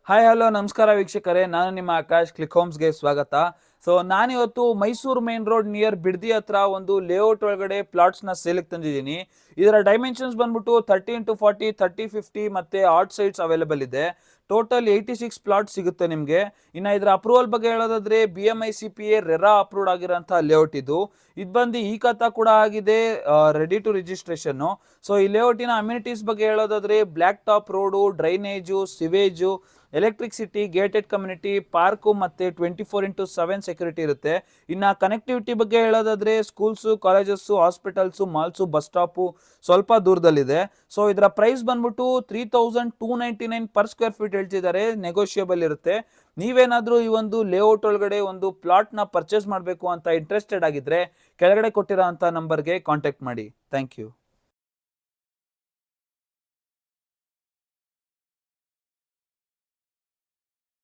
Hi hello ನಮಸ್ಕಾರ ವೀಕ್ಷಕರೇ, ನಾನು ನಿಮ್ಮ ಆಕಾಶ್. ಕ್ಲಿಕ್ ಹೋಮ್ಸ್ಗೆ ಸ್ವಾಗತ. ನಾನಿವತ್ತು ಮೈಸೂರು ಮೇನ್ ರೋಡ್ ನಿಯರ್ ಬಿಡ್ದಿ ಹತ್ರ ಒಂದು ಲೇಔಟ್ ಒಳಗಡೆ ಪ್ಲಾಟ್ಸ್ನ ಸೇಲಿಗೆ ತಂದಿದ್ದೀನಿ. ಇದರ ಡೈಮೆನ್ಷನ್ಸ್ ಬಂದ್ಬಿಟ್ಟು 30x40, 30-50 ಮತ್ತೆ ಆಟ್ ಸೈಟ್ಸ್ ಅವೈಲೇಬಲ್ ಇದೆ. ಟೋಟಲ್ 86 ಪ್ಲಾಟ್ ಸಿಗುತ್ತೆ ನಿಮಗೆ. ಇನ್ನು ಇದರ ಅಪ್ರೂವಲ್ ಬಗ್ಗೆ ಹೇಳೋದಾದ್ರೆ BMI-CPA ರೆರಾ ಅಪ್ರೂವ್ಡ್ ಆಗಿರೋಂಥ ಲೇಔಟ್ ಇದು. ಇದು ಬಂದು ಈ ಖಾತಾ ಕೂಡ ಆಗಿದೆ, ರೆಡಿ ಟು ರಿಜಿಸ್ಟ್ರೇಷನ್. ಈ ಲೇಔಟಿನ ಅಮ್ಯುನಿಟೀಸ್ ಬಗ್ಗೆ ಹೇಳೋದಾದ್ರೆ black top road, drainage, sewage, electricity, gated community, park ಮತ್ತೆ 24x7 ಸೆಕ್ಯೂರಿಟಿ ಇರುತ್ತೆ. ಇನ್ನು ಕನೆಕ್ಟಿವಿಟಿ ಬಗ್ಗೆ ಹೇಳೋದಾದ್ರೆ schools, colleges, hospitals, malls, bus stop ಸ್ವಲ್ಪ ದೂರದಲ್ಲಿದೆ. ಇದರ ಪ್ರೈಸ್ ಬಂದ್ಬಿಟ್ಟು 3299 ಪರ್ ಸ್ಕ್ವೇರ್ ಫೀಟ್ ಹೇಳ್ತಿದ್ದಾರೆ, ನೆಗೋಷಿಯಬಲ್ ಇರುತ್ತೆ. ನೀವೇನಾದ್ರೂ ಈ ಒಂದು ಲೇಔಟ್ ಒಳಗಡೆ ಒಂದು ಪ್ಲಾಟ್ನ ಪರ್ಚೇಸ್ ಮಾಡಬೇಕು ಅಂತ ಇಂಟ್ರೆಸ್ಟೆಡ್ ಆಗಿದ್ರೆ ಕೆಳಗಡೆ ಕೊಟ್ಟಿರೋ ಅಂಥ ನಂಬರ್ಗೆ ಕಾಂಟ್ಯಾಕ್ಟ್ ಮಾಡಿ. Thank you.